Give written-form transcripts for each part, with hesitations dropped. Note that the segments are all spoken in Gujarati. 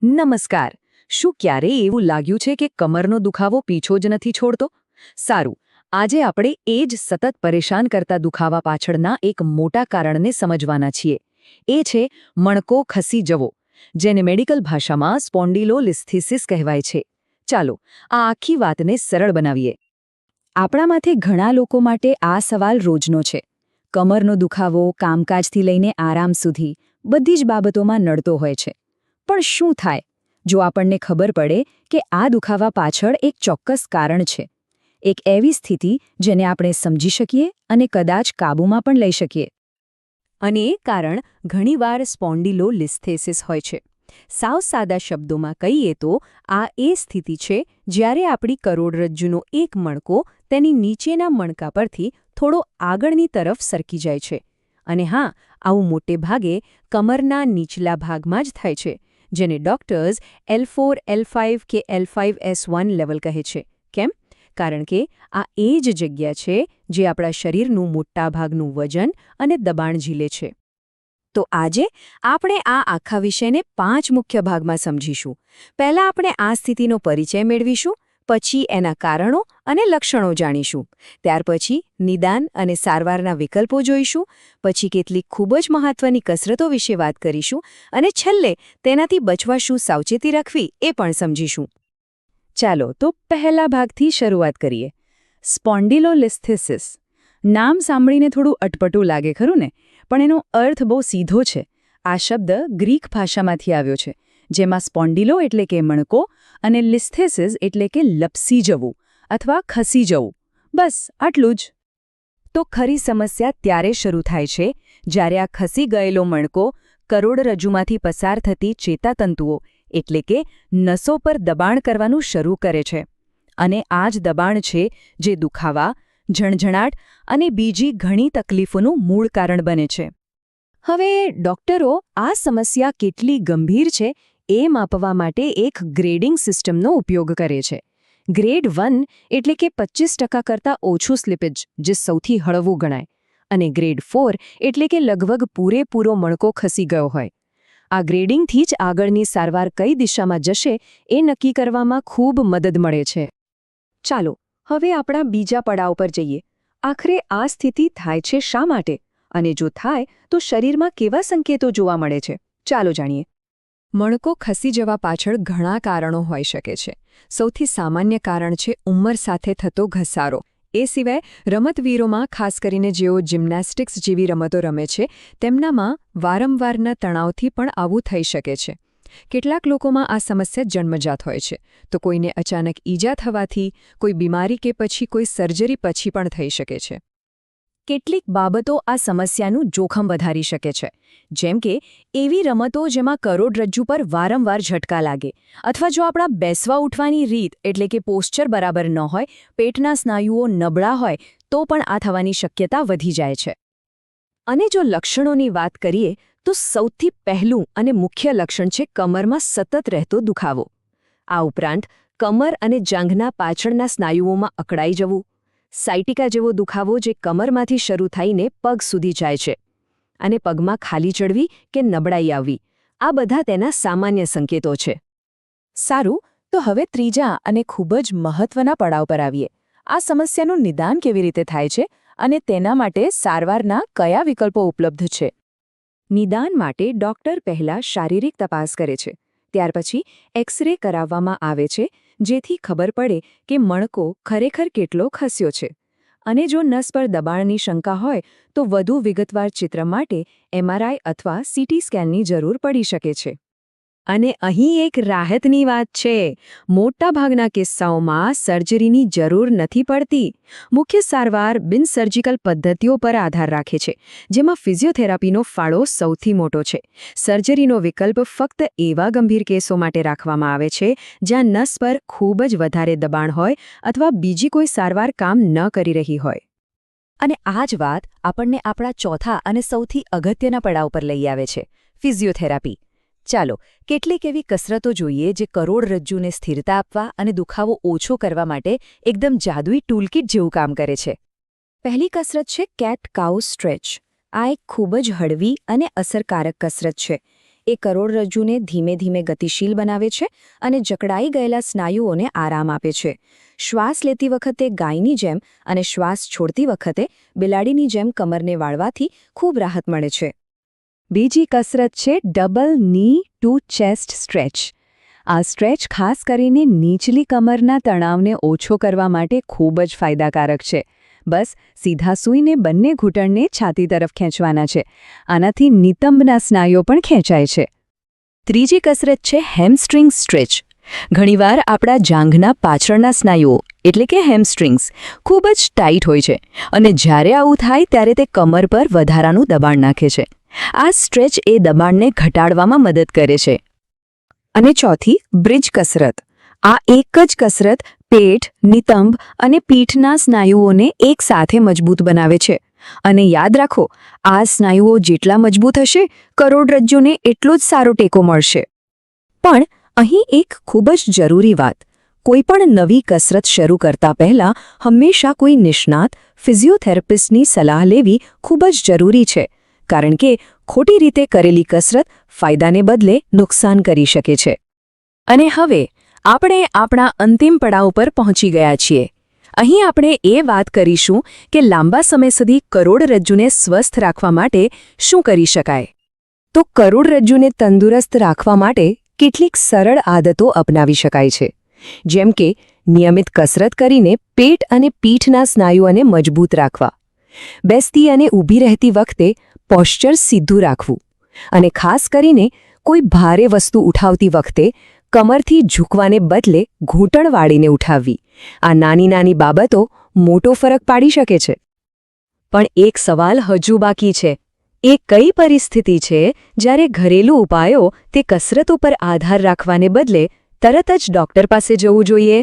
નમસ્કાર. શું ક્યારેય એવું લાગ્યું છે કે કમરનો દુખાવો પીછો જ નથી છોડતો? સારું, આજે આપણે એ જ સતત પરેશાન કરતા દુખાવા પાછળના એક મોટા કારણને સમજવાના છીએ. એ છે મણકો ખસી જવો, જેને મેડિકલ ભાષામાં સ્પોન્ડિલોલિસ્થિસિસ કહેવાય છે. ચાલો, આ આખી વાતને સરળ બનાવીએ. આપણામાંથી ઘણા લોકો માટે આ સવાલ રોજનો છે. કમરનો દુખાવો કામકાજથી લઈને આરામ સુધી બધી જ બાબતોમાં નડતો હોય છે. પણ શું થાય જો આપણને ખબર પડે કે આ દુખાવા પાછળ એક ચોક્કસ કારણ છે, એક એવી સ્થિતિ જેને આપણે સમજી શકીએ અને કદાચ કાબૂમાં પણ લઈ શકીએ? અને એ કારણ ઘણીવાર સ્પોન્ડિલોલિસ્થિસિસ હોય છે. સાવ સાદા શબ્દોમાં કહીએ તો આ એ સ્થિતિ છે જ્યારે આપણી કરોડરજ્જુનો એક મણકો તેની નીચેના મણકા પરથી થોડો આગળની તરફ સરકી જાય છે. અને હા, આવું મોટે ભાગે કમરના નીચલા ભાગમાં જ થાય છે, જેને ડોક્ટર્સ L4, L5 કે L5S1 લેવલ કહે છે. કેમ? કારણ કે આ એ જ જગ્યા છે જે આપણા શરીરનું મોટાભાગનું વજન અને દબાણ ઝીલે છે. તો આજે આપણે આ આખા વિષયને 5 મુખ્ય ભાગમાં સમજીશું. પહેલા આપણે આ સ્થિતિનો પરિચય મેળવીશું, પછી એના કારણો અને લક્ષણો જાણીશું. ત્યાર પછી નિદાન અને સારવારના વિકલ્પો જોઈશું, પછી કેટલીક ખૂબ જ મહત્વની કસરતો વિશે વાત કરીશું અને છેલ્લે તેનાથી બચવા શું સાવચેતી રાખવી એ પણ સમજીશું. ચાલો તો પહેલા ભાગથી શરૂઆત કરીએ. સ્પોન્ડિલોલિસ્થિસિસ. નામ સાંભળીને થોડું અટપટું લાગે ખરું ને? પણ એનો અર્થ બહુ સીધો છે. આ શબ્દ ગ્રીક ભાષામાંથી આવ્યો છે, જેમાં સ્પોન્ડિલો એટલે કે મણકો અને લિસ્થિસિસ એટલે કે લપસી જવું અથવા ખસી જવું. બસ આટલું જ. તો ખરી સમસ્યા ત્યારે શરૂ થાય છે જ્યારે આ ખસી ગયેલો મણકો કરોડરજ્જુમાંથી પસાર થતી ચેતાતંતુઓ એટલે કે નસો પર દબાણ કરવાનું શરૂ કરે છે. અને આ જ દબાણ છે જે દુખાવા, ઝણઝણાટ અને બીજી ઘણી તકલીફોનું મૂળ કારણ બને છે. હવે ડોક્ટરો આ સમસ્યા કેટલી ગંભીર છે એ માપવા માટે એક ગ્રેડિંગ સિસ્ટમનો ઉપયોગ કરે છે. ગ્રેડ 1 એટલે કે 25% કરતાં ઓછું સ્લિપેજ, જે સૌથી હળવું ગણાય, અને ગ્રેડ 4 એટલે કે લગભગ પૂરેપૂરો મણકો ખસી ગયો હોય. આ ગ્રેડિંગથી જ આગળની સારવાર કઈ દિશામાં જશે એ નક્કી કરવામાં ખૂબ મદદ મળે છે. ચાલો હવે આપણા બીજા પડાવ પર જઈએ. આખરે આ સ્થિતિ થાય છે શા માટે? અને જો થાય તો શરીરમાં કેવા સંકેતો જોવા મળે છે? ચાલો જાણીએ. મણકો ખસી જવા પાછળ ઘણા કારણો હોઈ શકે છે. સૌથી સામાન્ય કારણ છે ઉંમર સાથે થતો ઘસારો. એ સિવાય રમતવીરોમાં, ખાસ કરીને જેઓ જિમ્નાસ્ટિક્સ જેવી રમતો રમે છે, તેમનામાં વારંવારના તણાવથી પણ આવું થઈ શકે છે. કેટલાક લોકોમાં આ સમસ્યા જન્મજાત હોય છે, તો કોઈને અચાનક ઈજા થવાથી, કોઈ બીમારી કે પછી કોઈ સર્જરી પછી પણ થઈ શકે છે. કેટલીક બાબતો આ સમસ્યાનું જોખમ વધારી શકે છે, જેમ કે એવી રમતો જેમાં કરોડરજ્જુ પર વારંવાર ઝટકા લાગે, અથવા જો આપણા બેસવા ઉઠવાની રીત એટલે કે પોસ્ચર બરાબર ન હોય, પેટના સ્નાયુઓ નબળા હોય, તો પણ આ થવાની શક્યતા વધી જાય છે. અને જો લક્ષણોની વાત કરીએ તો સૌથી પહેલું અને મુખ્ય લક્ષણ છે કમરમાં સતત રહેતો દુખાવો. આ ઉપરાંત કમર અને જાંઘના પાછળના સ્નાયુઓમાં અકળાઈ જવું, સાયટિકા જેવો દુખાવો જે કમરમાંથી શરૂ થઈને પગ સુધી જાય છે, અને પગમાં ખાલી ચડવી કે નબળાઈ આવવી, આ બધા તેના સામાન્ય સંકેતો છે. સારું, તો હવે ત્રીજા અને ખૂબ જ મહત્વના પડાવ પર આવીએ. આ સમસ્યાનું નિદાન કેવી રીતે થાય છે અને તેના માટે સારવારના કયા વિકલ્પો ઉપલબ્ધ છે? નિદાન માટે ડોક્ટર પહેલા શારીરિક તપાસ કરે છે. ત્યાર પછી એક્સ-રે કરાવવામાં આવે છે, જેથી ખબર પડે કે મણકો ખરેખર કેટલો ખસ્યો છે. અને જો નસ પર દબાણની શંકા હોય તો વધુ વિગતવાર ચિત્ર માટે MRI અથવા CT સ્કેનની જરૂર પડી શકે છે. અને અહીં એક રાહતની વાત છે. મોટાભાગના કિસ્સાઓમાં સર્જરીની જરૂર નથી પડતી. મુખ્ય સારવાર બિનસર્જિકલ પદ્ધતિઓ પર આધાર રાખે છે, જેમાં ફિઝિયોથેરાપીનો ફાળો સૌથી મોટો છે. સર્જરીનો વિકલ્પ ફક્ત એવા ગંભીર કેસો માટે રાખવામાં આવે છે જ્યાં નસ પર ખૂબ જ વધારે દબાણ હોય અથવા બીજી કોઈ સારવાર કામ ન કરી રહી હોય. અને આ જ વાત આપણને આપણા ચોથા અને સૌથી અગત્યના પડાવ પર લઈ આવે છે, ફિઝિયોથેરાપી. ચાલો કેટલીક એવી કસરતો જોઈએ જે કરોડરજ્જુને સ્થિરતા આપવા અને દુખાવો ઓછો કરવા માટે એકદમ જાદુઈ ટૂલકીટ જેવું કામ કરે છે. પહેલી કસરત છે કેટ કાઉ સ્ટ્રેચ. આ એક ખૂબ જ હળવી અને અસરકારક કસરત છે. એ કરોડરજ્જુને ધીમે ધીમે ગતિશીલ બનાવે છે અને જકડાઈ ગયેલા સ્નાયુઓને આરામ આપે છે. શ્વાસ લેતી વખતે ગાયની જેમ અને શ્વાસ છોડતી વખતે બિલાડીની જેમ કમરને વાળવાથી ખૂબ રાહત મળે છે. બીજી કસરત છે ડબલ ની ટુ ચેસ્ટ સ્ટ્રેચ. આ સ્ટ્રેચ ખાસ કરીને નીચલી કમરના તણાવને ઓછો કરવા માટે ખૂબ જ ફાયદાકારક છે. બસ સીધા સૂઈને બંને ઘૂંટણને છાતી તરફ ખેંચવાના છે. આનાથી નિતંબના સ્નાયુઓ પણ ખેંચાય છે. ત્રીજી કસરત છે હેમસ્ટ્રિંગ સ્ટ્રેચ. ઘણીવાર આપણા જાંઘના પાછળના સ્નાયુઓ એટલે કે હેમસ્ટ્રિંગ્સ ખૂબ જ ટાઈટ હોય છે અને જ્યારે આવું થાય ત્યારે તે કમર પર વધારાનું દબાણ નાખે છે. આ સ્ટ્રેચ એ દબાણને ઘટાડવામાં મદદ કરે છે. અને ચોથી બ્રિજ કસરત. આ એક જ કસરત પેટ, નિતંબ અને પીઠના સ્નાયુઓને એકસાથે મજબૂત બનાવે છે. અને યાદ રાખો, આ સ્નાયુઓ જેટલા મજબૂત હશે, કરોડરજ્જુને એટલો જ સારો ટેકો મળશે. પણ અહીં એક ખૂબ જ જરૂરી વાત. કોઈપણ નવી કસરત શરૂ કરતા પહેલા હંમેશા કોઈ નિષ્ણાત ફિઝિયોથેરાપિસ્ટની સલાહ લેવી ખૂબ જ જરૂરી છે, કારણ કે ખોટી રીતે કરેલી કસરત ફાયદાને બદલે નુકસાન કરી શકે છે. અને હવે આપણે આપણા અંતિમ પડાવ પર પહોંચી ગયા છીએ. અહીં આપણે એ વાત કરીશું કે લાંબા સમય સુધી કરોડરજ્જુને સ્વસ્થ રાખવા માટે શું કરી શકાય. તો કરોડરજ્જુને તંદુરસ્ત રાખવા માટે કેટલીક સરળ આદતો અપનાવી શકાય છે. જેમ કે નિયમિત કસરત કરીને પેટ અને પીઠના સ્નાયુઓને મજબૂત રાખવા, બેસતી અને ઊભી રહેતી વખતે પોશ્ચર સીધું રાખવું, અને ખાસ કરીને કોઈ ભારે વસ્તુ ઉઠાવતી વખતે કમરથી ઝૂકવાને બદલે ઘૂંટણ વાળીને ઉઠાવવી. આ નાની નાની બાબતો મોટો ફરક પાડી શકે છે. પણ એક સવાલ હજુ બાકી છે. એ કઈ પરિસ્થિતિ છે જ્યારે ઘરેલું ઉપાયો તે કસરતો પર આધાર રાખવાને બદલે તરત જ ડૉક્ટર પાસે જવું જોઈએ?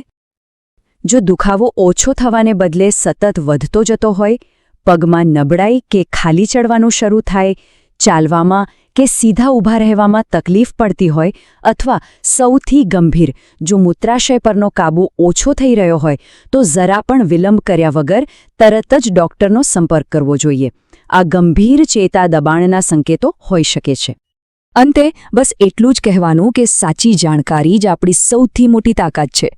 જો દુખાવો ઓછો થવાને બદલે સતત વધતો જતો હોય, પગમાં નબળાઈ કે ખાલી ચડવાનું શરૂ થાય, ચાલવામાં કે સીધા ઊભા રહેવામાં તકલીફ પડતી હોય, અથવા સૌથી ગંભીર, જો મૂત્રાશય પરનો કાબૂ ઓછો થઈ રહ્યો હોય, તો જરા પણ વિલંબ કર્યા વગર તરત જ ડૉક્ટરનો સંપર્ક કરવો જોઈએ. આ ગંભીર ચેતા દબાણના સંકેતો હોઈ શકે છે. અંતે બસ એટલું જ કહેવાનું કે સાચી જાણકારી જ આપણી સૌથી મોટી તાકાત છે.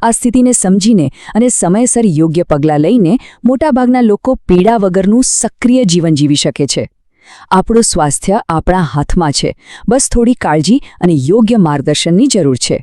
આ સ્થિતિને સમજીને અને સમયસર યોગ્ય પગલાં લઈને મોટાભાગના લોકો પીડા વગરનું સક્રિય જીવન જીવી શકે છે. આપણું સ્વાસ્થ્ય આપણા હાથમાં છે. બસ થોડી કાળજી અને યોગ્ય માર્ગદર્શનની જરૂર છે.